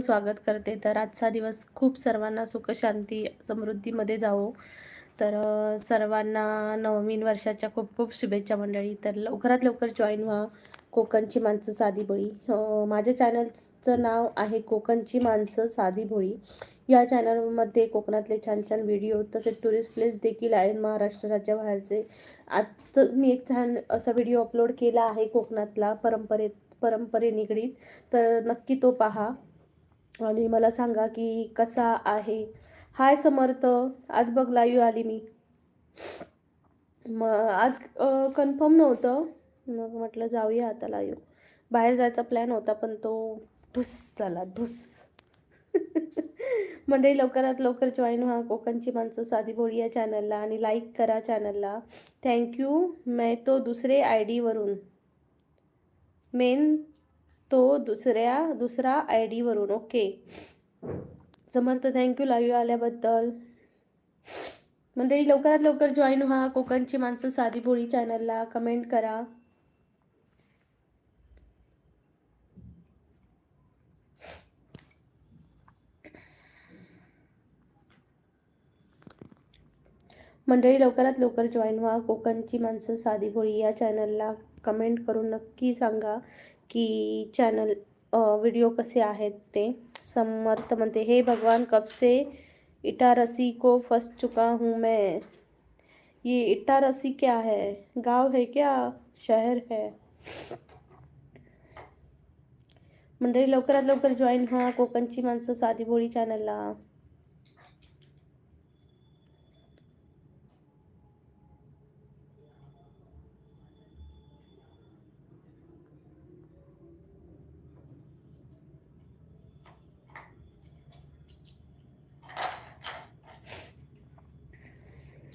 स्वागत करते. तर आजचा दिवस खूप सर्वांना सुख, शांती, समृद्धीमध्ये जावो. तर सर्वांना नवीन वर्षाच्या खूप खूप शुभेच्छा मंडळी. तर लवकरात लवकर जॉईन व्हा. कोकणची माणसं साधी भोळी. माझ्या चॅनलचं नाव आहे कोकणची माणसं साधी भोळी. या चॅनलमध्ये कोकणातले छान छान व्हिडिओ तसेच टुरिस्ट प्लेस देखील आहेत महाराष्ट्र राज्याबाहेरचे. आजचं मी एक छान असा व्हिडिओ अपलोड केला आहे कोकणातला परंपरे निगडीत. तर नक्की तो पहा आणि मला सांगा की कसा आहे. हाय समर्थ, आज बघ लाईव्ह आली मी. मग आज कन्फर्म नव्हतं, मग म्हटलं जाऊया आता लाईव्ह. बाहेर जायचा प्लॅन होता पण तो धुस झाला धुस. मंडळी लवकरात लवकर जॉईन व्हा कोकणची माणसं साधी भोळी या चॅनलला आणि लाईक करा चॅनलला. थँक्यू. मैं तो दुसरे आय डीवरून मेन तो दुसरा आय डीवरून. ओके समर्थ, थँक्यू लाईव्ह आल्याबद्दल. मंडळी लवकरात लवकर जॉईन व्हा कोकणची माणसं साधी भोळी चॅनलला. कमेंट करा. मंडळी लवकरात लवकर जॉईन व्हा कोकणची माणसं साधी भोळी या चॅनलला. कमेंट करून नक्की सांगा की चॅनल व्हिडिओ कसे आहेत ते. समर्थ म्हणते, हे भगवान कब से इटारसी को फंस चुका हूँ मैं. ये इटारसी क्या है, गांव है क्या शहर है. मंडळी लवकरात लवकर जॉईन व्हा कोकणची माणसं साधी भोळी चॅनलला.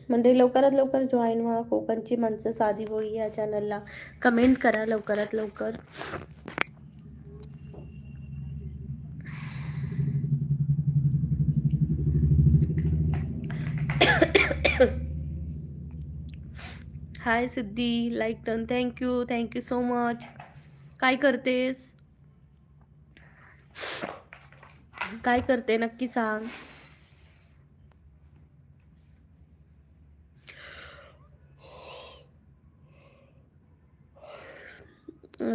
म्हणजे लवकरात लवकर जॉईन व्हा कोकणची माणसं साधी भोळी या चॅनलला. कमेंट करा लवकरात लवकर. Hi Siddhi, like done. Thank you so much. काय करतेस, काय करते नक्की सांग.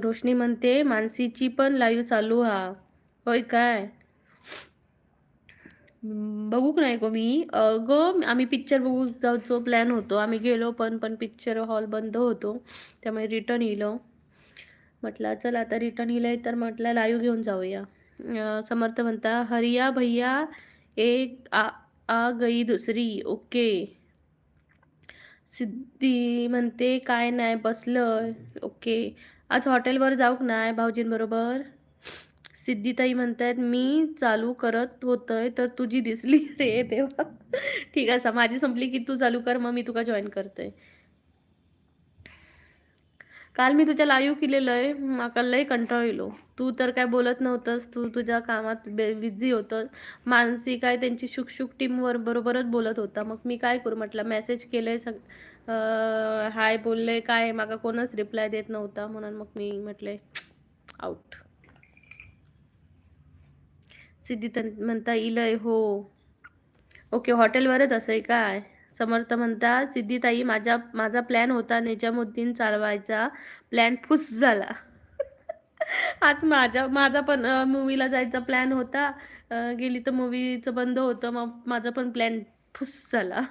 रोशनी म्हणते मानसीची पण लाईव्ह चालू हा. होय काय, बघू नाही गो मी. आम्ही पिक्चर बघू जायचो प्लॅन होतो. आम्ही गेलो पण पिक्चर हॉल बंद होतो, त्यामुळे रिटर्न येलो. म्हटलं चल आता रिटर्न येईल तर म्हटलं लाईव्ह घेऊन जाऊया. समर्थ म्हणता हरिया भैया एक आ गई दुसरी. ओके. सिद्धी म्हणते काय नाही बसलं. ओके. आज हॉटेलवर जाऊक नाही भाऊजींबरोबर. सिद्धीताई म्हणतायत मी चालू करत होतय तर तुझी दिसली रे तेव्हा. ठीक आहे, माझी संपली की तू चालू कर, मग मी तुका जॉईन करते. काल मी तुझ्या लाईव्ह केलेलं आहे, माका लय कंटाळ येलो. तू तर काय बोलत नव्हतंस, तू तुझ्या कामात बिझी होतंस. मानसी काय त्यांची शुकशुक टीमवर बरोबरच बोलत होता. मग मी काय करू, म्हटलं मेसेज केलंय हाय बोलले काय, माका कोणच रिप्लाय देत नव्हता, म्हणून मग मी म्हटले आउट. सिद्धी म्हणता इलय हो. ओके, हॉटेलवरच असेल काय. समर्थ म्हणता सिद्धीताई माझा प्लॅन होता निजामुद्दीन चालवायचा, प्लॅन फुस झाला. आज माझा पण मूवीला जायचा प्लॅन होता. गेली तर मूवीचं बंद होतं, मग माझा पण प्लॅन फुस झाला.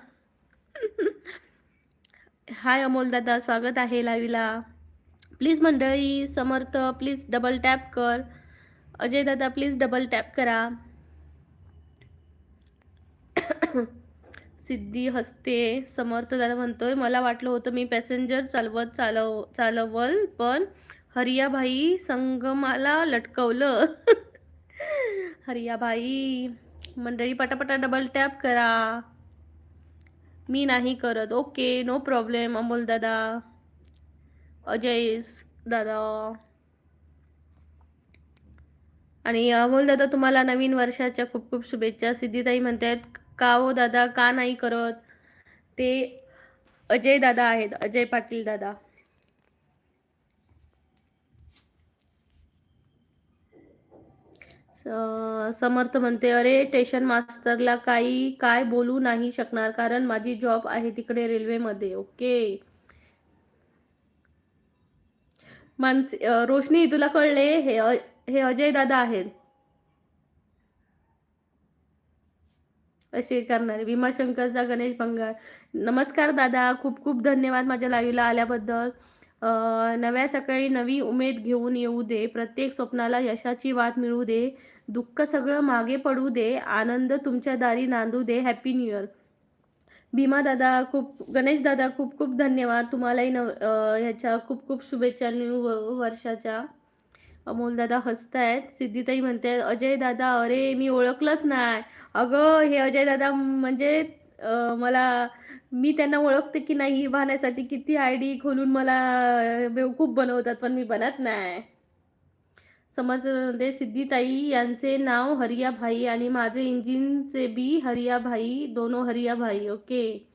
हाय अमोल दादा, स्वागत आहे लाईव्हला. प्लीज मंडळी, समर्थ प्लीज डबल टॅप कर. अजय दादा प्लीज डबल टॅप करा. सिद्धी हसते. समर्थ दादा म्हणतोय मला वाटलं होतं मी पॅसेंजर चालवल पण हरियाभाई संगमाला लटकवलं. हरियाभाई. मंडळी पटापटा डबल टॅप करा. मी नाही करत. ओके नो प्रॉब्लेम अमोल दादा, अजय दादा. आणि अमोल दादा तुम्हाला नवीन वर्षाच्या खूप खूप शुभेच्छा. सिद्धीताई म्हणतात का हो दादा का नाही करत. ते अजय दादा आहेत, अजय पाटील दादा. समर्थ म्हणते, अरे स्टेशन मास्टरला काय बोलू नाही शकणार कारण माझी जॉब आहे तिकडे रेल्वेमध्ये. ओके. रोशनी, तुला कळले? हे अजय दादा आहेत असे करणारे. भीमाशंकरचा गणेश भंगार, नमस्कार दादा, खूप खूप धन्यवाद माझ्या लाईव्हला आल्याबद्दल. नव्या सकाळी नवी उमेद घेऊन येऊ दे, प्रत्येक स्वप्नाला यशाची वाट मिळू दे, दुःख सगळं मागे पडू दे, आनंद तुमच्या दारी नांदू दे. Happy new year. भीमा दादा गणेश दादा खूप खूप धन्यवाद तुम्हालाही. ह्याच्या खूप खूप शुभेच्छा न्यू वर्षाच्या. अमोल दादा हसतायत. सिद्धीताई म्हणते, अजय दादा, अरे मी ओळखलंच नाही. अगं, हे अजय दादा म्हणजे मला, मी त्यांना ओळखते की नाही हे पाहण्यासाठी किती आयडी खोलून मला बेवकूफ बनवतात, पण मी बनत नाही. समर्थ म्हणते, सिद्धीताई यांचे नाव हरियाभाई आणि माझे इंजिनचे बी हरियाभाई, दोनो हरियाभाई. ओके.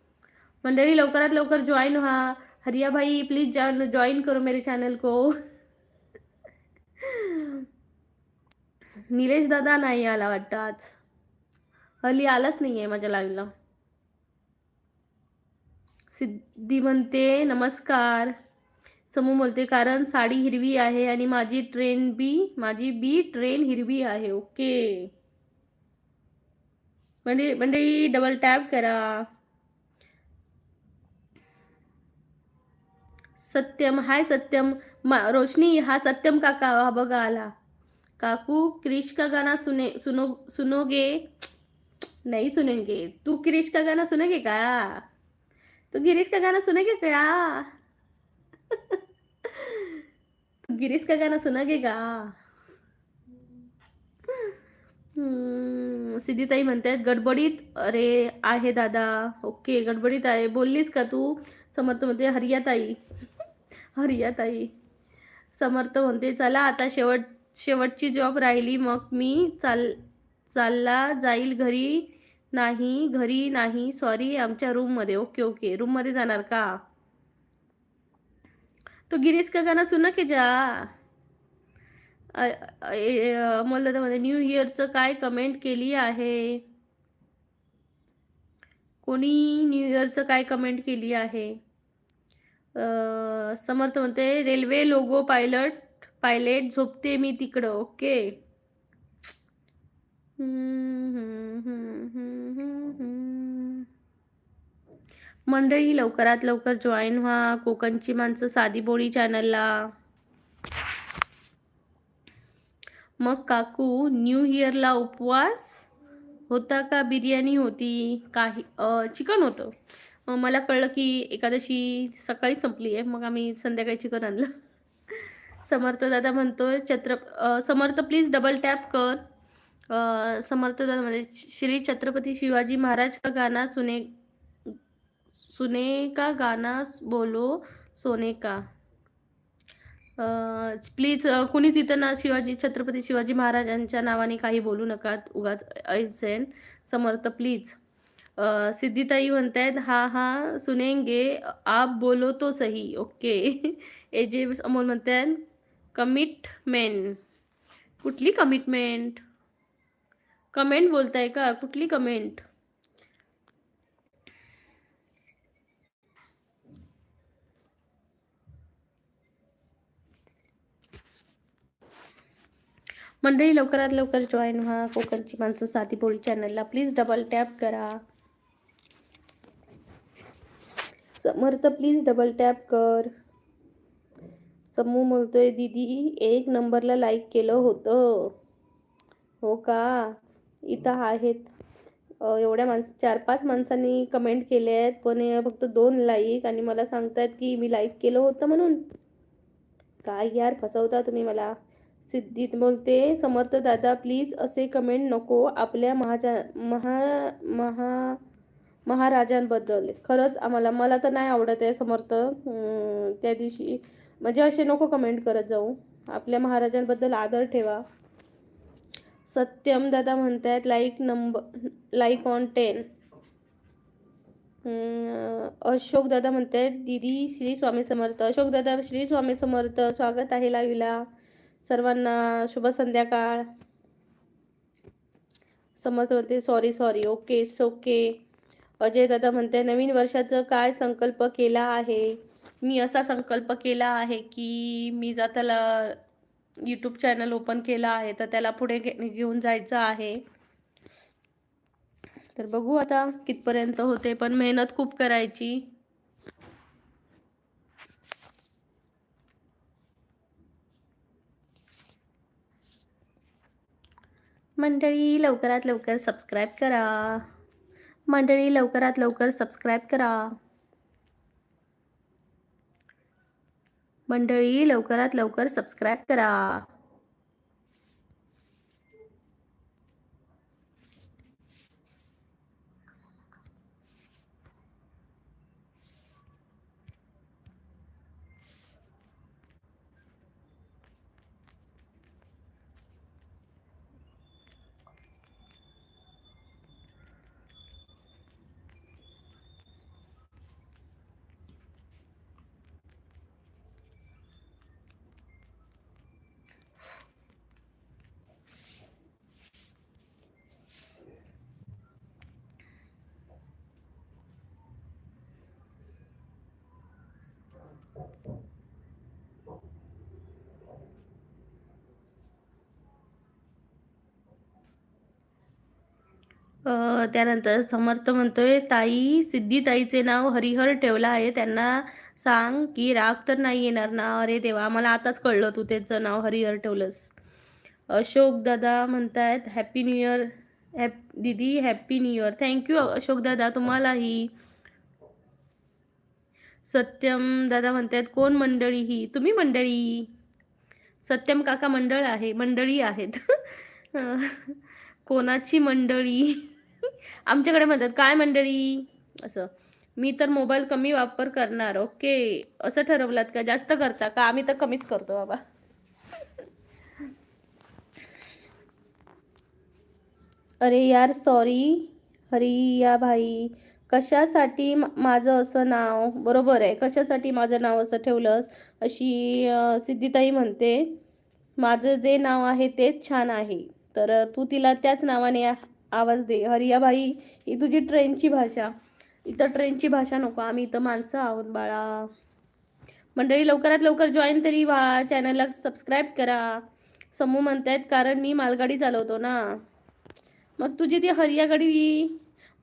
मंडळी, लवकरात लवकर जॉईन व्हा. हरियाभाई प्लीज जॉईन करो मेरे चॅनल को. निलेश दादा नाही आला वाटतं आज, हल्ली आलाच नाहीये माझ्या लाईव्हला. सिद्धी म्हणते, नमस्कार. समू बोलते, कारण साडी हिरवी आहे आणि माझी बी ट्रेन हिरवी आहे. ओके. मंडळी डबल टॅप करा. सत्यम, हाय सत्यम. रोशनी, हा सत्यम काका, हा बघा आला. काकू, क्रिश का गाना सुनोगे? नहीं सुनेंगे. तू क्रिश का गाना सुनेगे का? तू गिरीश का गाना सुनेगे क्या? तू गिरीश का गाना सुनेगे का? सिद्धीताई म्हणतात, गडबडीत अरे आहे दादा. ओके, गडबडीत आहे बोललीस का तू? समर्थ म्हणते, हरियाताई. हरियाताई. समर्थ म्हणते, चला आता शेवटची जॉब राहिली, मग मी चालला जाईल घरी नाही सॉरी, आमच्या रूममध्ये. ओके ओके, रूममध्ये जाणार का? तो गिरीश का गाना सुना की जा. अमोल दादा मध्ये न्यू इयरचं काय कमेंट केली आहे? कोणी न्यू इयरचं काय कमेंट केली आहे? समर्थ म्हणते, रेल्वे लोगो पायलट झोपते मी तिकडं. ओके. मंडळी, लवकरात लवकर जॉईन व्हा कोकणची माणसं साधी बोळी चॅनलला. मग काकू, न्यू इयरला उपवास होता का बिर्याणी होती? काही चिकन होतं. मला कळलं की एकादशी सकाळी संपली आहे, मग आम्ही संध्याकाळी चिकन आणलं. समर्थ दादा म्हणतोय, समर्थ प्लीज डबल टॅप कर. समर्थ दादा म्हणजे, श्री छत्रपती शिवाजी महाराज का गाना सुने का गाना बोलो सोने का. प्लीज कुणी तिथं ना छत्रपती शिवाजी महाराजांच्या नावाने काही बोलू नका उगाच ऐसेन. समर्थ प्लीज. सिद्धीताई म्हणतायत, हा हा सुनेंगे, आप बोलो तो सही. ओके. एजे अमोल म्हणतायत, कमिटमेंट. कुठली कमिटमेंट? कमेंट बोलताय का? कुठली कमेंट? मंडळी, लवकरात लवकर जॉईन व्हा कोकणची माणसं साधी बोळी चॅनलला. प्लीज डबल टॅप करा. समर्थ प्लीज डबल टॅप कर. समूह म्हणतोय, दीदी 1 नंबरला लाईक केलं होतं. हो का? इथं आहेत एवढ्या 4-5 माणसांनी कमेंट केले आहेत, पण फक्त 2 लाईक, आणि मला सांगतायत की मी लाईक केलं होतं म्हणून. काय यार, फसवता तुम्ही मला. सिद्धीत बोलते, समर्थ दादा प्लीज असे कमेंट नको आपल्या महाराजांबद्दल. खरंच मला तर नाही आवडत आहे समर्थ. त्या दिवशी म्हणजे असे नको कमेंट करत जाऊ. आपल्या महाराजांबद्दल आदर ठेवा. सत्यम दादा म्हणतात, लाईक ऑन 10. अशोक दादा म्हणतात, दीदी श्री स्वामी समर्थ. अशोक दादा, श्री स्वामी समर्थ. स्वागत आहे लाईव्हला. सर्वांना शुभ संध्याकाळ. समर्थ म्हणते sorry sorry, okay it's okay. Ajay दादा म्हणते नवीन वर्षाचं काय संकल्प केला आहे? मी असा संकल्प केला आहे की मी त्याला यूट्यूब चॅनल ओपन केला आहे, तर त्याला पुढे घेऊन जायचं आहे. तर बघू आता कितपर्यंत होते, पण मेहनत खूप करायची. मंडळी लवकरात लवकर सबस्क्राईब करा. मंडळी लवकरात लवकर सबस्क्राईब करा. मंडळी लवकरात लवकर सबस्क्राईब करा. त्यानंतर समर्थ म्हणतोय ताई सिद्धी नाव हरिहर ठेवलं आहे, त्यांना सांग की राग तर नाही येणार ना. अरे देवा, मला आताच कळलं तू त्याचं नाव हरिहर ठेवलंस. अशोक दादा म्हणतायत हॅपी न्यू इयर. दीदी happy new year. Thank you Ashok दादा, तुम्हालाही. सत्यम दादा म्हणतायत कोण मंडळी ही? तुम्ही मंडळी. सत्यम काका मंडळी आहेत. कोणाची मंडळी? आमच्याकडे म्हणतात काय मंडळी असं. मी तर मोबाईल कमी वापर करणार. ओके, असं ठरवलात का? जास्त करता का? आम्ही तर कमीच करतो बाबा. अरे यार सॉरी हरिया भाई, कशासाठी माझं असं नाव? बरोबर आहे, कशासाठी माझं नाव असं ठेवलंस अशी सिद्धीताई म्हणते. माझं जे नाव आहे तेच छान आहे, तर तू तिला त्याच नावाने आवाज दे. हरिया भाई, ही तुझी ट्रेनची भाषा. इथं ट्रेनची भाषा नको, आम्ही इथं माणसं आहोत बाळा. मंडळी लवकरात लवकर जॉईन तरी व्हा, चॅनलला सबस्क्राईब करा. समूह म्हणतायत कारण मी मालगाडी चालवतो ना. मग तुझी ती हरिया गाडी,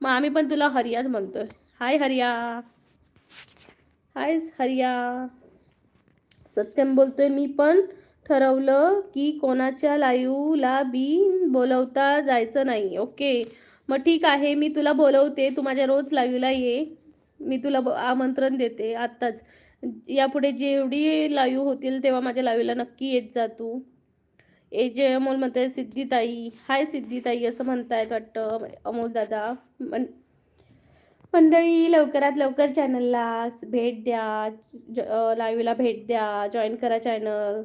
मग आम्ही पण तुला हरियाच म्हणतोय. हाय हरिया. हाय हरिया. सत्यम बोलतोय मी पण ठरवलं की कोणाच्या लाईव्हला बी बोलवता जायचं नाही. ओके, मग ठीक आहे, मी तुला बोलवते, तू माझ्या रोज लाईव्हला ये. मी तुला आमंत्रण देते आत्ताच. यापुढे जेवढी लाईव्ह होतील तेव्हा माझ्या लाईव्हला नक्की येत जा तू. जे अमोल म्हणताय सिद्धीताई, हाय सिद्धीताई असं म्हणतायत वाटतं अमोल दादा. मंडळी लवकरात लवकर चॅनलला भेट द्या, लाईव्हला भेट द्या, जॉईन करा चॅनल.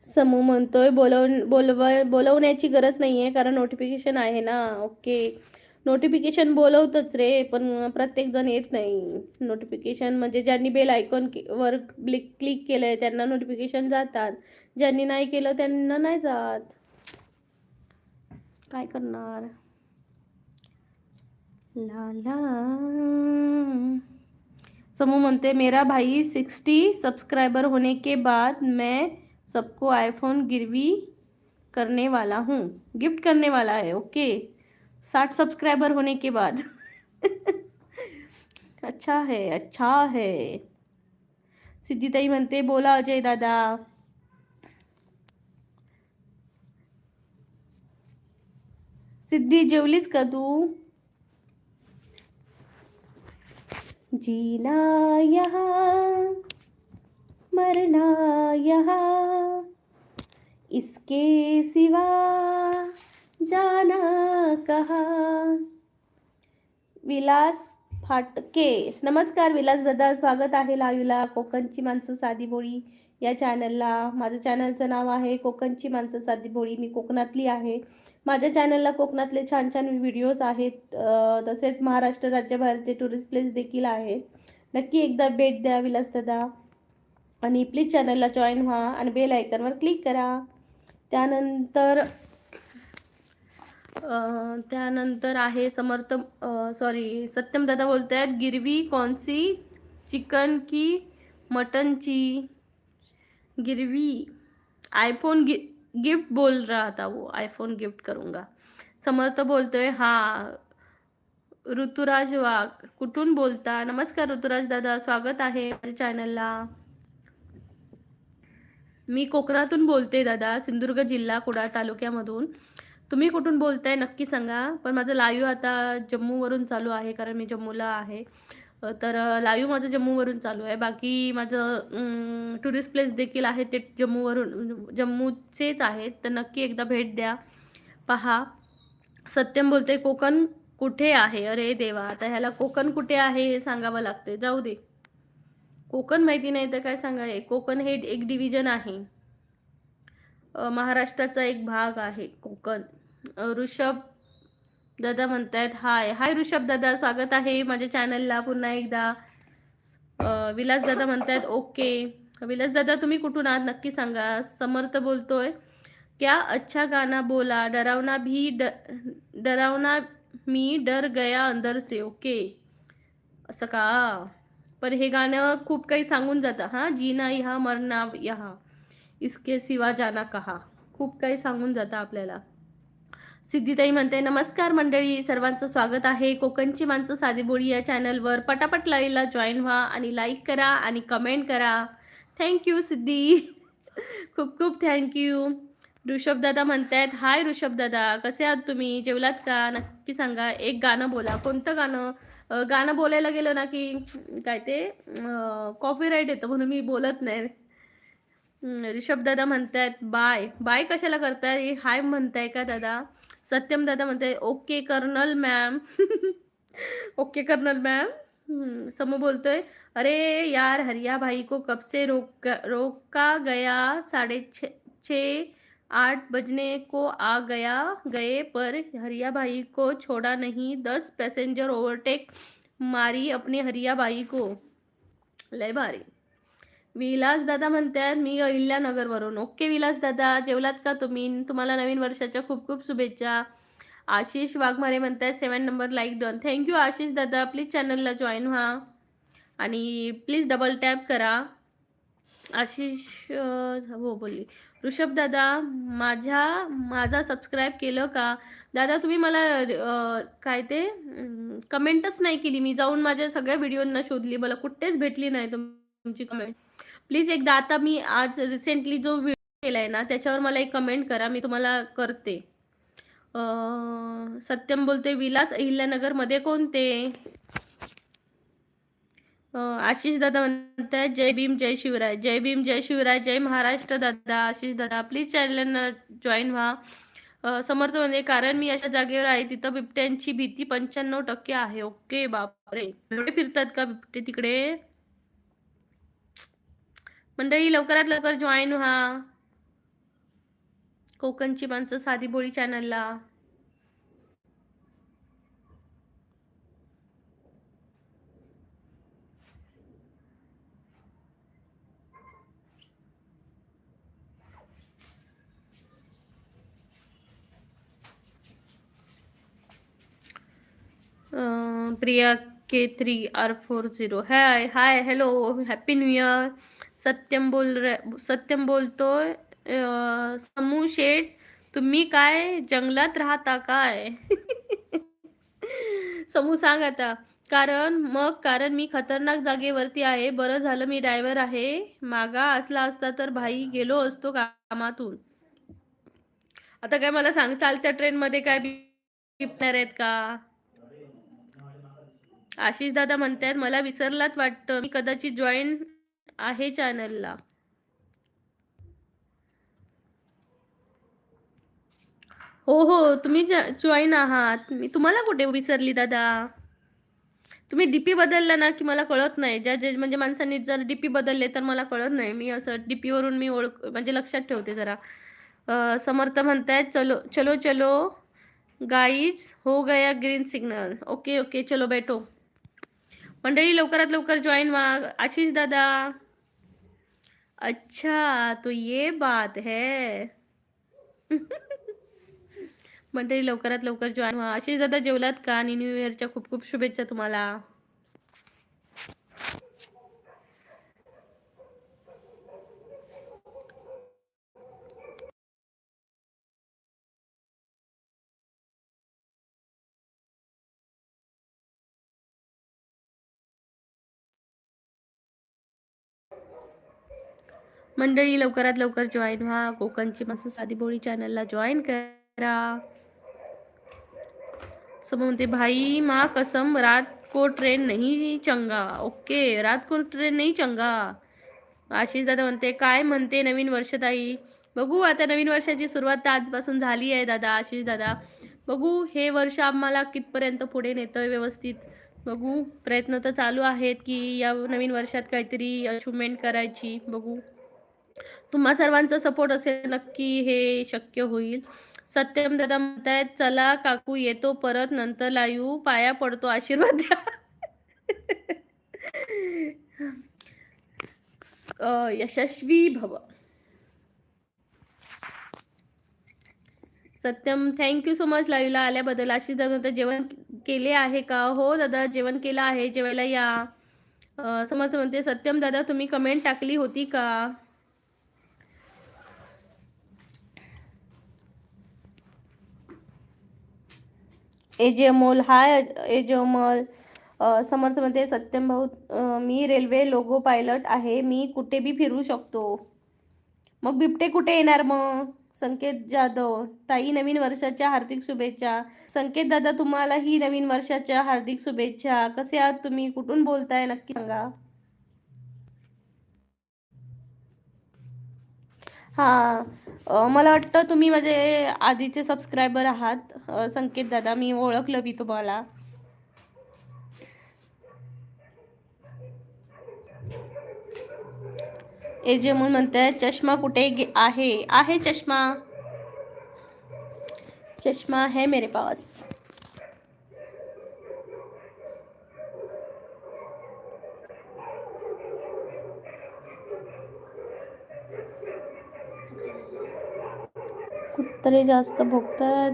समूह म्हणतोय बोलवण्याची गरज नाही आहे कारण नोटिफिकेशन आहे ना. ओके, नोटिफिकेशन बोलवतच रे, पण प्रत्येक जण येत नाही. नोटिफिकेशन म्हणजे ज्यांनी बेल आयकॉन वर क्लिक केलंय त्यांना नोटिफिकेशन जातात, ज्यांनी नाही केलं त्यांना नाही जात. काय करणार. ला ला. समूह म्हणते मेरा भाई 60 सब्सक्राइबर होने के बाद मैं सबको आईफोन गिरवी करने वाला हूँ, गिफ्ट करने वाला है. ओके, 60 सब्सक्राइबर होने के बाद. अच्छा है, अच्छा है. सिद्धीताई म्हणते बोला अजय दादा. सिद्धी जेवलीस का तू? जीना यहाँ मरना यहाँ, इसके सिवा जाना कहाँ. विलास फाटके, नमस्कार विलास दादा, स्वागत आहे लाईव्हला कोकणची माणसं साधी भोळी या चॅनलला. माझं चॅनलचं नाव आहे कोकणची माणसं साधी भोळी. मी कोकणातली आहे. माझ्या चॅनलला कोकणातले छान छान व्हिडिओज आहेत, तसेच महाराष्ट्र राज्याबाहेरचे टुरिस्ट प्लेस देखील आहेत. नक्की एकदा भेट द्या विलास दादा. आणि प्लीज चॅनलला जॉईन व्हा आणि बेल आयकॉनवर क्लिक करा. त्यानंतर त्यानंतर आहे सत्यम दादा बोलते आहेत, गिरवी कौनसी, चिकन की मटनची गिरवी. आईफोन गिफ्ट बोल रहा था वो, आईफोन गिफ्ट करूंगा. समर्थ बोलतोय हा. ऋतुराज वाघ कुठून बोलता? नमस्कार ऋतुराज दादा, स्वागत आहे माझ्या चॅनलला. मी कोकणातून बोलते दादा, सिंधुदुर्ग जिल्हा कुडाळ तालुक्यामधून. तुम्ही कुठून बोलताय नक्की सांगा. पण माझं लाईव्ह आता जम्मूवरून चालू आहे, कारण मी जम्मूला आहे. तर लाईव्ह माझं जम्मूवरून चालू आहे. बाकी माझं टुरिस्ट प्लेस देखील आहे ते जम्मूचेच आहेत. तर नक्की एकदा भेट द्या, पहा. सत्यम बोलते कोकण कुठे आहे? अरे देवा, आता ह्याला कोकण कुठे आहे हे सांगावं लागते. जाऊ दे, कोकण माहिती नाही तर काय सांगाय. कोकण हे एक डिव्हिजन आहे, महाराष्ट्राचा एक भाग आहे कोकण. ऋषभ दादा म्हणतायत हाय. हाय ऋषभ दादा, स्वागत आहे माझ्या चॅनलला पुन्हा एकदा. विलास दादा म्हणतायत ओके. विलास दादा तुम्ही कुठून आहात नक्की सांगा. समर्थ बोलतोय क्या अच्छा गाना बोला, डरावना मी डर गया अंदर से. ओके, असं का? पण हे गाणं खूप काही सांगून जातं. हा, जीना यहाँ मरना यहाँ, इसके सिवा जाना कहा. खूप काही सांगून जातं आपल्याला. सिद्धीताई म्हणते नमस्कार मंडळी, सर्वांचं स्वागत आहे कोकणची माणसं साधीभोळी या चॅनलवर. पटापट लाईव्हला जॉईन व्हा आणि लाईक करा आणि कमेंट करा. थँक्यू सिद्धी, खूप खूप थँक्यू. ऋषभ दादा म्हणतायत हाय ऋषभ दादा, कसे आहात तुम्ही? जेवलात का? नक्की सांगा. एक गाणं बोला. कोणतं गाणं? गाणं बोलायला गेलं ना की काय ते कॉपीराईट येतं, म्हणून मी बोलत नाही. ऋषभ दादा म्हणतायत बाय. बाय कशाला करताय? हाय म्हणताय का दादा? सत्यम दादा म्हणताय okay colonel ma'am. Okay colonel ma'am. Samu बोलतोय अरे यार हरिया भाई को कब से रोका गया, 6:30 बजने को आ गए पर हरिया भाई को छोड़ा नहीं. 10 पैसेंजर ओवरटेक मारी अपने हरिया भाई को. लय भारी. विलास दादा म्हणतात मी अहिल्यानगरवरून. ओके विलास दादा, जेवलात का तुम्ही? तुम्हाला नवीन वर्षाच्या खूप खूप शुभेच्छा. आशिष वाघमारे म्हणतात 7 number like done. Thank you Ashish दादा. प्लीज चॅनलला जॉईन व्हा आणि प्लीज डबल टॅप करा. आशिष हो बोलली. ऋषभ दादा माझा सबस्क्राईब केलं का? दादा तुम्ही मला काय ते कमेंटच नाही केली. मी जाऊन माझ्या सगळ्या व्हिडिओंना शोधली, मला कुठेच भेटली नाही तुमची कमेंट. प्लीज एकदा आता मी आज रिसेंटली जो व्हिडिओ केलाय ना त्याच्यावर मला एक कमेंट करा, मी तुम्हाला करते. सत्यम बोलते विलास अहिल्यानगर मध्ये कोणते? आशिष दादा म्हणतात जय भीम जय शिवराय. जय भीम जय शिवराय, जय महाराष्ट्र दादा. आशिष दादा प्लीज चॅनलला जॉईन व्हा. समर्थ म्हणजे कारण मी अशा जागेवर आहे तिथं बिबट्यांची भीती 95% आहे. ओके बापरे, एवढे फिरतात का बिबटे तिकडे? मंडळी लवकरात लवकर जॉईन व्हा कोकणची माणसं साधी बोळी चॅनलला. Priya K3R40 hi hi hello happy new year. Satyam बोलतोय समू शेठ तुम्ही काय जंगलात राहता काय? समू सांग आता. कारण मी खतरनाक जागेवरती आहे. बरं झालं मी ड्रायव्हर आहे, मागा असला असता तर भाई गेलो असतो कामातून. आता काय मला सांग, चालत्या ट्रेन मध्ये काय बिपणार आहेत का? आशिष दादा म्हणतात मला विसरलात वाटतं, मी कदाचित जॉईन आहे चॅनलला. हो हो तुम्ही जॉईन आहात. मी तुम्हाला कुठे विसरली दादा? तुम्ही डीपी बदलला ना की मला कळत नाही. म्हणजे माणसांनी जर डीपी बदलले तर मला कळत नाही. मी असं डीपी वरून मी म्हणजे लक्षात ठेवते जरा. समर्थ म्हणतायत चलो चलो चलो गाईज हो गया ग्रीन सिग्नल. ओके ओके चलो बैठो. मंडळी लवकरात लवकर जॉईन व्हा. आशिष दादा अच्छा, तो ये बात है. मंडळी लवकरात लवकर जॉइन व्हा. आशिष दादा जेवलात का? आणि न्यू इयरच्या खूप खूप शुभेच्छा तुम्हाला. मंडळी लवकरात लवकर जॉइन व्हा. कोकणची मस्त साधी भोळी चॅनलला जॉइन करा. समोर म्हणते भाई माँ कसम रात को ट्रेन नहीं चंगा. ओके, रात को ट्रेन नहीं चंगा. आशिष दादा म्हणते काय म्हणते नवीन वर्ष ताई. बघू आता नवीन वर्षाची सुरुवात तर आजपासून झाली आहे दादा. आशिष दादा बघू हे वर्ष आम्हाला कितपर्यंत पुढे नेतोय व्यवस्थित. बघू प्रयत्न तर चालू आहेत की या नवीन वर्षात काहीतरी अचिव्हमेंट करायची. बघू तुम्हा सर्वांचा सपोर्ट असेल नक्की हे शक्य होईल. सत्यम दादा म्हणतायत चला काकू येतो परत नंतर लाईव्ह पाया पडतो आशीर्वाद द्या. यशस्वी भव. सत्यम थँक्यू सो मच लाईव्हला आल्याबद्दल. आशिष दादा म्हणतात जेवण केले आहे का? हो दादा जेवण केलं आहे, जेवायला या. समर्थ म्हणते सत्यम दादा तुम्ही कमेंट टाकली होती का? एजे अमोल हाय. एजे अमोल. समर्थ म्हणते सत्यम भाऊ मी रेल्वे लोगो पायलट आहे, मी कुठे बी फिरू शकतो. मग बिबटे कुठे येणार मग? संकेत जाधव ताई नवीन वर्षाच्या हार्दिक शुभेच्छा. संकेत दादा तुम्हाला ही नवीन वर्षाच्या हार्दिक शुभेच्छा. कसे आहात तुम्ही? कुठून बोलताय नक्की सांगा. हा मला वाटतं तुम्ही माझे आधीचे सबस्क्रायबर आहात. संकेत दादा मी ओळखलं मी तुम्हाला. एजे म्हणून म्हणताय चष्मा कुठे आहे चष्मा. चष्मा है मेरे पास. कुत्रे जास्त भोगतात.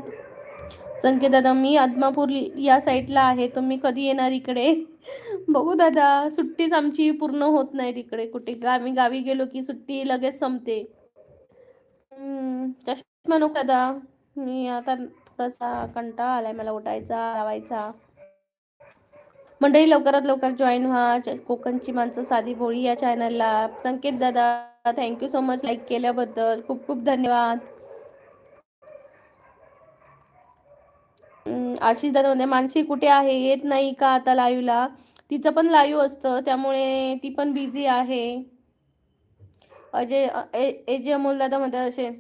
संकेत दादा मी आदमापूर या साईडला आहे, तुम्ही कधी येणार इकडे? बघू दादा सुट्टीच आमची पूर्ण होत नाही तिकडे कुठे. आम्ही गावी गेलो की सुट्टी लगेच संपते. चष्मा नको दादा. मी आता थोडासा कंटाळा आलाय मला उठायचा लावायचा. मंडळी लवकरात लवकर जॉईन व्हा कोकणची माणसं साधी बोळी या चॅनलला. संकेत दादा थँक्यू सो मच लाईक केल्याबद्दल खूप खूप धन्यवाद. आशिष दादा म्हणजे मानसी कुठे आहे? येत नाही का आता लाईव्हला? तिचं पण लाईव्ह असतं त्यामुळे ती पण बिझी आहे. एजे अमोल दादा म्हणते असे.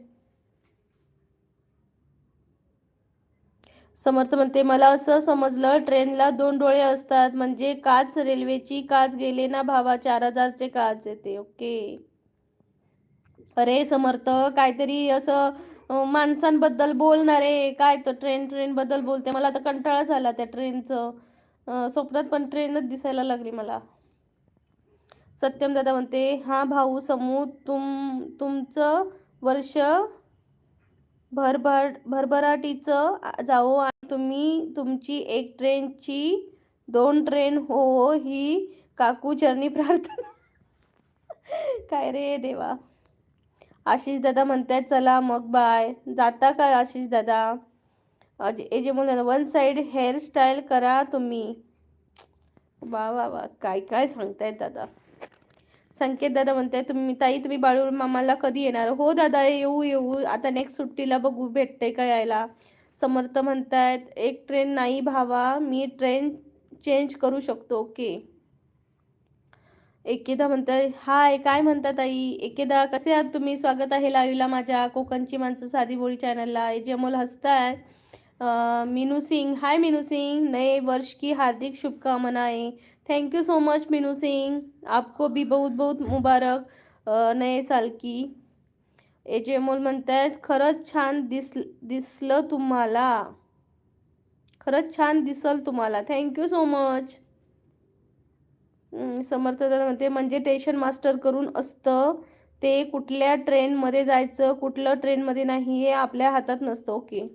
समर्थ म्हणते मला असं समजलं ट्रेनला 2 डोळे असतात म्हणजे काच रेल्वेची काच गेले ना भावा 4000चे काच येते. ओके. अरे समर्थ काहीतरी असं माणसांबद्दल बोलणारे काय तर ट्रेन बद्दल बोलते. मला आता कंटाळा झाला त्या ट्रेनचं. स्वप्नात पण ट्रेनच दिसायला लागली मला. सत्यम दादा म्हणते हा भाऊ समू तुमचं वर्ष भरभराटीचं जाओ आणि तुम्ही तुमची एक ट्रेनची 2 ट्रेन हो ही काकू चरणी प्रार्थना. काय रे देवा. आशिष दादा म्हणतात चला मग बाय. जाता का आशिष दादा? एजे म्हणून वन साइड हेअरस्टाईल करा तुम्ही. वा वा वा काय काय सांगतायत दादा. संकेत दादा म्हणताय तुम्ही बाळू मामाला कधी येणार? हो दादा येऊ आता नेक्स्ट सुट्टीला बघू भेटते का यायला. समर्थ म्हणतायत एक ट्रेन नाही भावा मी ट्रेन चेंज करू शकतो. ओके. एकेदा म्हणताय हाय काय म्हणतात ताई. एकेदा कसे आहात तुम्ही? स्वागत आहे लाईव्हला माझ्या कोकणची माणसं साधी बोळी चॅनलला. जे अमोल हसताय. मीनू सिंग हाय मीनू सिंग नए वर्ष की हार्दिक शुभकामनाएं. Thank you so much Meenu Singh आपको भी बहुत बहुत मुबारक नए साल की. एजे अमोल म्हणतायत खरंच छान दिसलं तुम्हाला. खरंच छान दिसल तुम्हाला. Thank you so much. समर्थ दादा म्हणते म्हणजे टेन्शन मास्टर करून असतं ते कुठल्या ट्रेनमध्ये जायचं, कुठलं ट्रेनमध्ये नाही हे आपल्या हातात नसतं. ओके.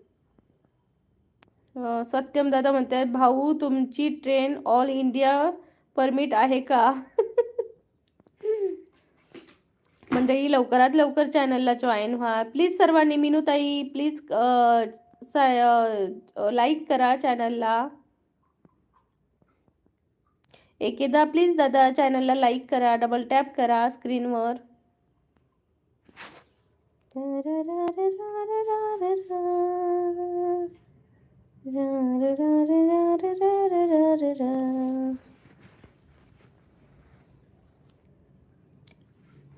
सत्यम दादा म्हणतात, भाऊ तुमची ट्रेन ऑल इंडिया परमिट आहे का? मंडळी लवकरात लवकर चॅनलला जॉईन व्हा प्लीज सर्वांनी. मीनूताई प्लीज लाईक करा चॅनलला. एकेदा प्लीज दादा चॅनलला लाईक करा, डबल टॅप करा स्क्रीनवर.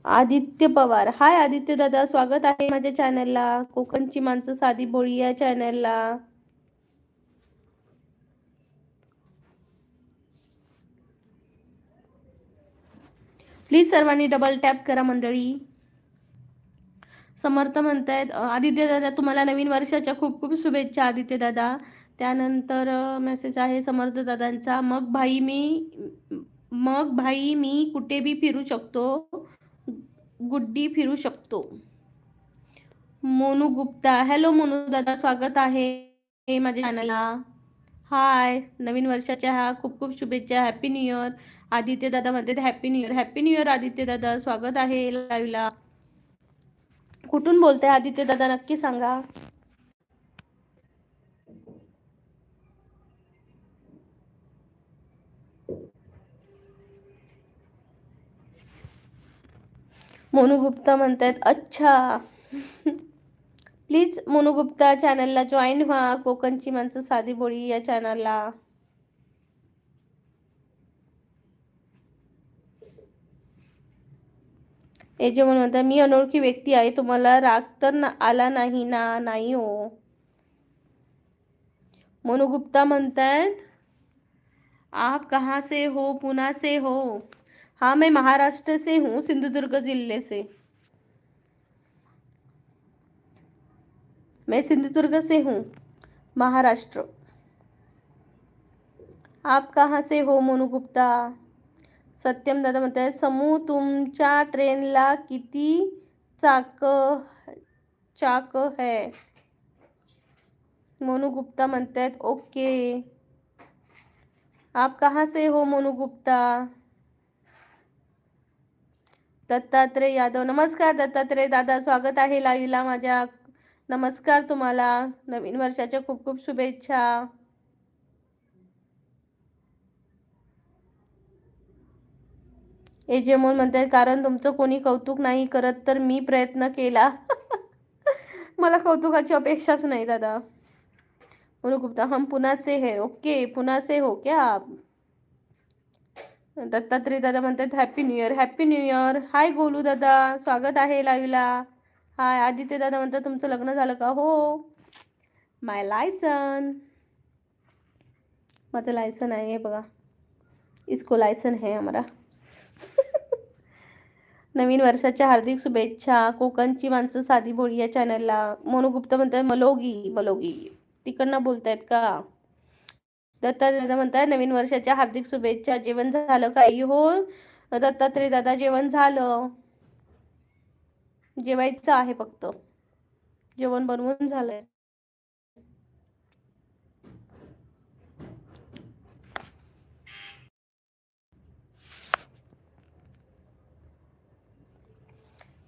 आदित्य पवार, हाय आदित्य दादा, स्वागत आहे माझ्या चॅनलला, कोकणची माणसं साधी बोळी या चॅनलला. प्लीज सर्वांनी डबल टॅप करा मंडळी. समर्थ म्हणतायत, आदित्य दादा तुम्हाला नवीन वर्षाच्या खूप खूप शुभेच्छा आदित्य दादा. त्यानंतर मेसेज आहे समर्थ दादांचा, मग भाई मी कुठे बी फिरू शकतो, गुड्डी फिरू शकतो. मोनू गुप्ता, हॅलो मोनू दादा, स्वागत आहे माझ्या चॅनलला. हाय, नवीन वर्षाच्या हा खूप खूप शुभेच्छा, हॅपी न्यू इयर. आदित्य दादा म्हणतात happy new year. Happy new year Aditya दादा, स्वागत आहे लाईव्हला. कुठून बोलताय आदित्य दादा नक्की सांगा. मोनू गुप्ता म्हणतात अच्छा. प्लीज मोनू गुप्ता चॅनलला जॉईन व्हा, कोकणची माणसं साधी बोळी या चॅनलला. जे म्हणतात मी अनोळखी व्यक्ती आहे, तुम्हाला राग तर आला नाही ना? नाही हो. मोनू गुप्ता म्हणतात आप कहाँ से हो? पुणे से हो? हाँ मैं महाराष्ट्र से हूँ, सिंधुदुर्ग जिले से. मैं सिंधुदुर्ग से हूँ, महाराष्ट्र. आप कहाँ से हो मोनू गुप्ता? सत्यम दादा म्हणतात समू तुमच्या ट्रेनला किती चाक है? मोनू गुप्ता म्हणतात ओके. आप कहाँ से हो मोनू गुप्ता? दत्तात्रय यादव, नमस्कार दत्तात्रय दादा, स्वागत आहे लाईव्हला माझ्या. नमस्कार तुम्हाला, नवीन वर्षाच्या खूप खूप शुभेच्छा. जे म्हणतात कारण तुमचं कोणी कौतुक नाही करत तर मी प्रयत्न केला. मला कौतुकाची अपेक्षाच नाही दादा. मोनू गुप्ता, हम पुणे से है. ओके, पुणे से हो क्या आप? दत्तात्रय दादा म्हणतात happy new year. Happy new year. Hi Golu दादा, स्वागत आहे लाईव्हला. हाय आदित्य दादा म्हणतात तुमचं लग्न झालं का? हो, माय लायसन, माझं लायसन आहे बघा, इसको लायसन है हमारा. नवीन वर्षाच्या हार्दिक शुभेच्छा, कोकणची माणसं साधी बोळी या चॅनलला. मोनू गुप्ता म्हणतात मलोगी तिकडनं बोलतायत का? दत्ता दादा म्हणतात नवीन वर्षाच्या हार्दिक शुभेच्छा. जेवण झालं काही? हो दत्तात्रय दादा, जेवण झालं, जेवायचं आहे फक्त, जेवण बनवून झालंय.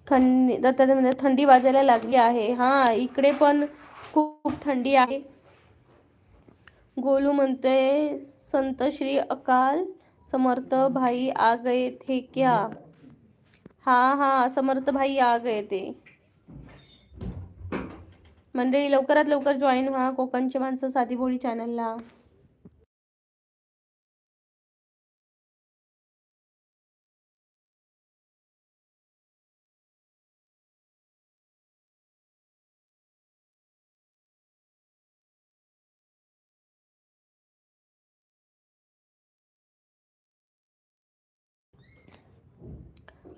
थंडी वाजायला लागली आहे. हा, इकडे पण खूप थंडी आहे. गोलू म्हणतोय संत श्री अकाल समर्थ भाई आ गए थे क्या? हा समर्थ भाई आ गए थे. मंडळी लवकरात लवकर जॉईन व्हा, कोकणची माणसं साधी बोळी चॅनलला.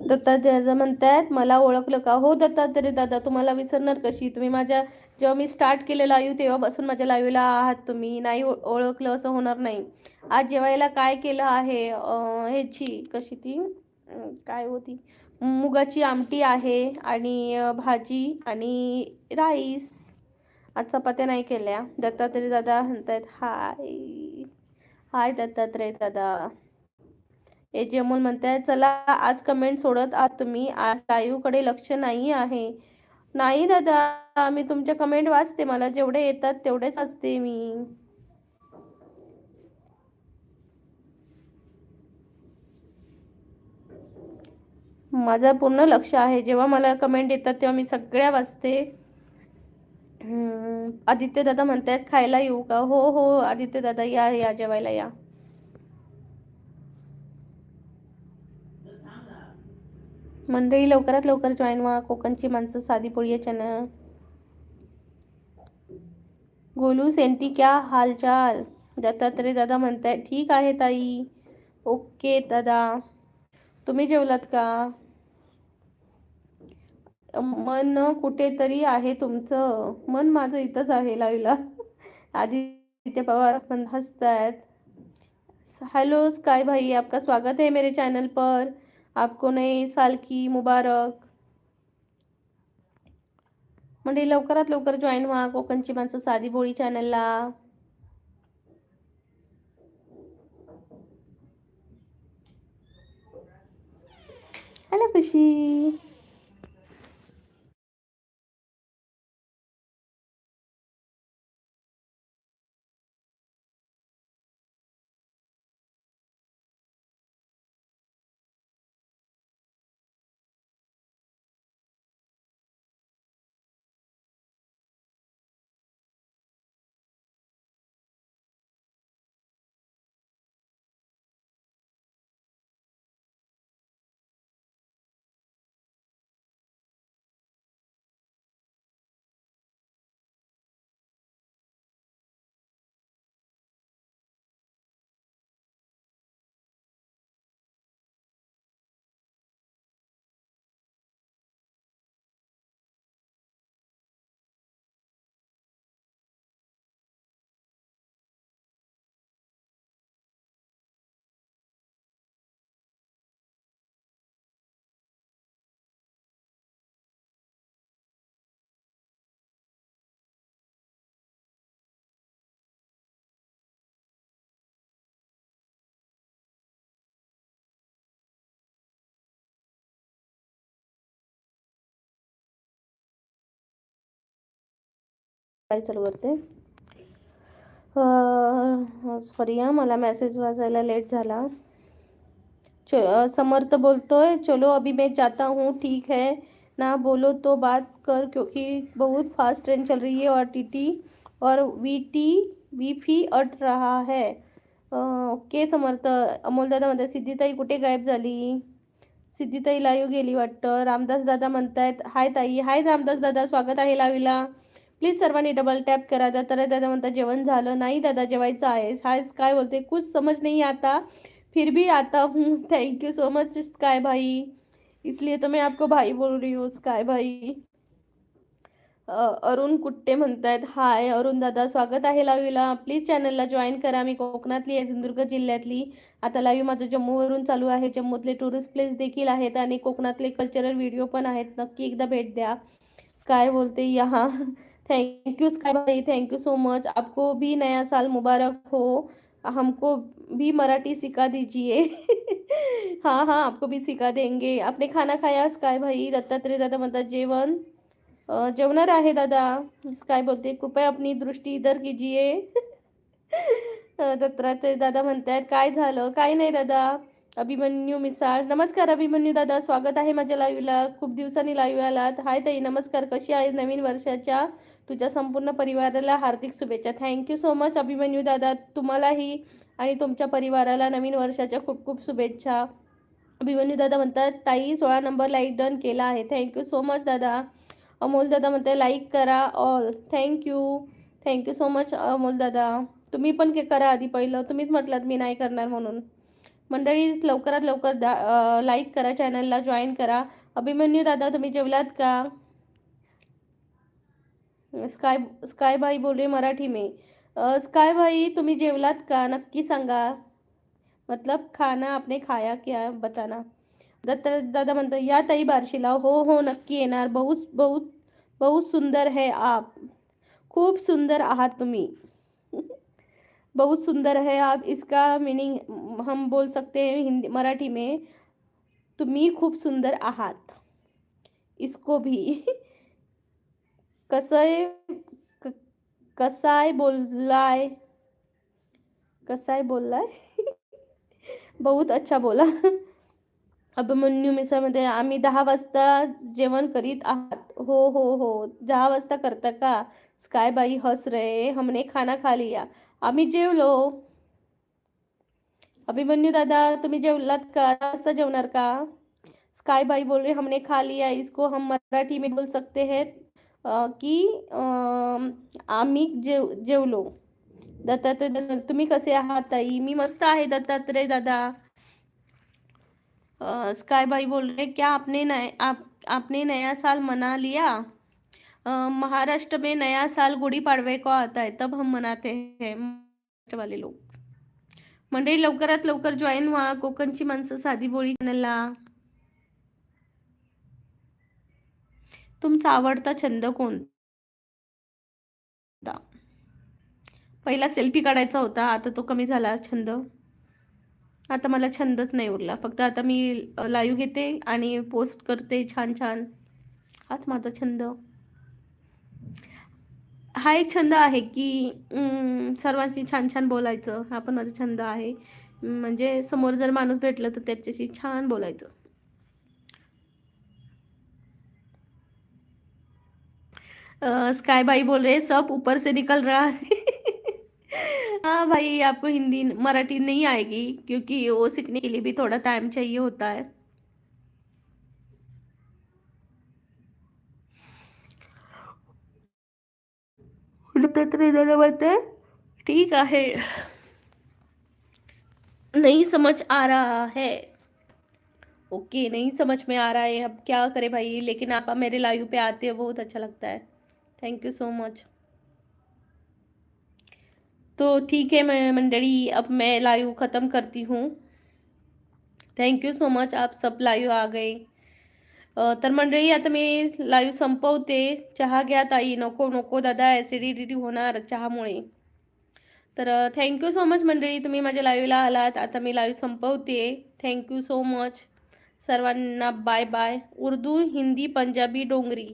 दत्तात्रय दादा म्हणतात मला ओळखलं का? हो दत्तात्रय दादा, तुम्हाला विसरणार कशी? तुम्ही माझ्या जेव्हा मी स्टार्ट केलं लाईव्ह तेव्हापासून माझ्या लाईव्हला आहात तुम्ही, नाही ओळखलं असं होणार नाही. आज जेवायला काय केलं आहे? ह्याची कशी ती काय होती मुगाची आमटी आहे आणि भाजी आणि राईस. आज चपात्या नाही केल्या. दत्तात्रय दादा म्हणतायत हाय. हाय दत्तात्रय दादा. ए जे अमोल म्हणताय चला आज कमेंट सोडत आहात तुम्ही, आज लाईव्ह कडे लक्ष नाही आहे. नाही दादा, मी तुमच्या कमेंट वाचते, मला जेवढे येतात तेवढेच वाचते मी. माझं पूर्ण लक्ष आहे, जेव्हा मला कमेंट येतात तेव्हा मी सगळ्या वाचते. आदित्य दादा म्हणतायत खायला येऊ का? हो हो आदित्य दादा, या या जेवायला या. मंडळी लवकरात लवकर जॉईन व्हा. कोकणची माणसं साधी पोळी चॅनल. गोलू सेंटी क्या हालचाल? दत्तात्रय दादा म्हणताय ठीक आहे ताई. ओके दादा. तुम्ही जेवलात का? मन कुठेतरी आहे तुमचं. मन माझं इथंच आहे लाईव्हला. आदित्य पवार पण हसतायत. हेलो स्काई भाई, आपका स्वागत है मेरे चैनल पर. आपको नए साल की मुबारक. म्हणजे लवकरात लवकर जॉईन व्हा कोकणची माणसं साधी बोळी चॅनलला. हॅलो खुशी. काय चालू करते? सॉरी हा, मला मेसेज वाजायला लेट झाला. समर्थ बोलतोय चलो अभी मैं जाता हूँ, ठीक है ना? बोलो तो बात कर क्योंकि बहुत फास्ट ट्रेन चल रही है और टीटी और वीफी अट रहा है. ओके समर्थ. अमोल दादा म्हणतात सिद्धीताई कुठे गायब झाली? सिद्धीताई लाईव्ह गेली वाटतं. रामदास दादा म्हणतायत हाय ताई. हाय रामदास दादा, स्वागत आहे लाईव्हला. प्लीज सर्वांनी डबल टॅप करा. दत्तात्रय दादा म्हणतात जेवण झालं नाही दादा, जेवायचं आहे. हाय काय बोलते, कुछ समझ नहीं आता फिर भी आता हूँ. Thank you so much sky भाई, इसलिए तो मैं आपको भाई बोल रही हूँ स्काई भाई. अरुण कुट्टे म्हणतायत हाय. अरुण दादा स्वागत आहे लाईव्हला. प्लीज चॅनलला जॉईन करा. मी कोकणातली आहे, सिंधुदुर्ग जिल्ह्यातली. आता लाईव्ह माझं जम्मूवरून चालू आहे. जम्मूतले टुरिस्ट प्लेस देखील आहेत आणि कोकणातले कल्चरल व्हिडिओ पण आहेत. नक्की एकदा भेट द्या. स्काय बोलते यहाँ. थैंक यू स्काई भाई, थैंक यू सो मच. आपको भी नया साल मुबारक हो. हमको भी मराठी सिखा दीजिए. हाँ हाँ, आपको भी सिखा देंगे. आपने खाना खाया स्काय भाई? दत्तात्रय दादा म्हणतात जेवण. जेवणार आहे दादा. काय बोलते कृपया अपनी दृष्टी इधर कीजिए. दत्तात्रय दादा म्हणतायत काय झालं? काय नाही दादा. अभिमन्यू मिसाळ, नमस्कार अभिमन्यू दादा, स्वागत आहे माझ्या लाईव्हला. खूप दिवसांनी लाईव्ह आलात. हाय ताई नमस्कार, कशी आहे? नवीन वर्षाच्या तुझ्या संपूर्ण परिवाराला हार्दिक शुभेच्छा. थँक्यू सो मच अभिमन्यू दादा, तुम्हालाही आणि तुमच्या परिवाराला नवीन वर्षाच्या खूप खूप शुभेच्छा. अभिमन्यू दादा म्हणतात ताई 16 नंबर लाईक डन केला आहे. थँक्यू सो मच दादा. अमोल दादा म्हणते लाईक करा all. Thank you so much Amol दादा. तुम्ही पण करा आधी, पहिलं तुम्हीच म्हटलात मी नाही करणार म्हणून. मंडळी लवकरात लवकर लाईक करा, चॅनलला जॉईन करा. अभिमन्यू दादा तुम्ही जेवलात का? स्काय भाई बोल रहे मराठी में. स्काय भाई तुम्ही जेवलात का? नक्की सांगा. मतलब खाना आपने खाया क्या बताना. दत्तात्रय दादा म्हणतो या ताई बार्शीला. हो हो नक्की येणार. बहुत बहुत बहुत सुंदर है आप. खूप सुंदर आहात तुम्ही. बहुत सुंदर है आप, इसका मीनिंग हम बोल सकते हैं हिंदी मराठी में, तुम्ही खूप सुंदर आहात. इसको भी कसं क- कसाय बोललाय, कसाय बोललाय. बहुत अच्छा बोला. अभिमन्यू मिसळमध्ये आम्ही 10 वाजता जेवण करीत आहात. हो हो हो 10 वाजता करता का. स्काय बाई हस रहे, हमने खाना खा लिया. आम्ही जेवलो. अभिमन्यू दादा तुम्ही जेवलात का, 10 वाजता जेवणार का. स्काई बाई बोल रहे हमने खा लिया, इसको हम मराठी में बोल सकते हैं की आम्ही जेवलो. दत्तात्रय दादा तुम्ही कसे आहात ताई. मी मस्त आहे दत्तात्रय दादा. स्काई बाई बोल रहे क्या आपने नया साल मना लिया. महाराष्ट्र में नया साल गुड़ी पाड़वे को आता है, तब हम मनाते हैं महाराष्ट्र वाले लोग. मंडळी लवकरात लवकर जॉईन व्हा कोकणची माणसं साधी बोळी चॅनलला. तुमचा आवडता छंद कोणता. पहिला सेल्फी काढायचा होता, आता तो कमी झाला छंद. आता मला छंदच नाही उरला, फक्त आता मी लाईव्ह घेते आणि पोस्ट करते छान छान. हाच माझा छंद. हा एक छंद आहे की सर्वांशी छान छान बोलायचं. हा पण माझा छंद आहे. म्हणजे समोर जर माणूस भेटलं तर त्याच्याशी छान बोलायचं. स्काई भाई बोल रहे सब ऊपर से निकल रहा है. हाँ भाई आपको हिंदी मराठी नहीं आएगी क्योंकि वो सीखने के लिए भी थोड़ा टाइम चाहिए होता है. बोलते ठीक है नहीं समझ आ रहा है. ओके नहीं समझ में आ रहा है, अब क्या करे भाई, लेकिन आप मेरे लाइव पे आते हो बहुत अच्छा लगता है. Thank you so much. तो ठीक है मैं मंडळी अब मैं लाइव ख़त्म करती हूँ. थँक यू सो मच आप सब लाईव्ह आ गए. तर मंडळी आता मी लाईव्ह संपवते. चहा घ्या ताई. नको नको दादा ॲसिडिटी होणार चहामुळे. तर थँक्यू सो मच मंडळी तुम्ही माझ्या लाईव्हला आलात. आता मी लाईव्ह संपवते. थँक्यू सो मच सर्वांना. Bye bye. उर्दू हिंदी पंजाबी डोंगरी.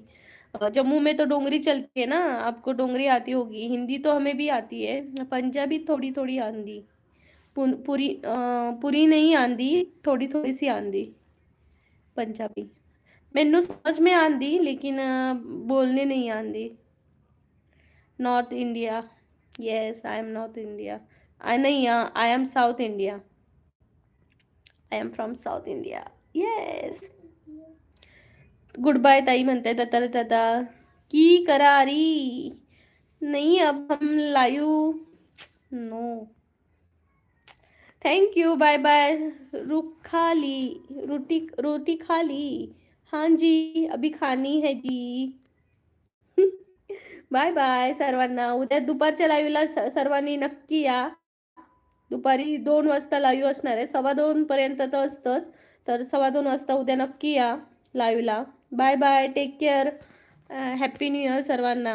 जम्मू में तो डोंगरी चलती है ना, आपको डोंगरी आती होगी. हिंदी तो हमें भी आती है, पंजाबी थोड़ी थोड़ी आंदी. पूरी नहीं आंदी, थोड़ी थोड़ी सी आंदी पंजाबी. मैनू समझ में आंदी लेकिन बोलने नहीं आंदी. North India. Yes I am north India. I नहीं I am south India. I am from south India. Yes. Good bye ताई म्हणताय दादा दादा की करारी. नहीं अब हम live. No thank you bye bye. रुक खा ली. रोटी रोटी खा ली. हाँ जी अभी खानी है जी. बाय बाय सर्वांना. उद्या दुपारच्या लाईव्हला सर्वांनी नक्की या. दुपारी 2 वाजता लाईव्ह असणार आहे. 2:15 तर असतंच. तर 2:15 वाजता उद्या नक्की या लाईव्हला. Bye bye take care. Happy new year सर्वांना.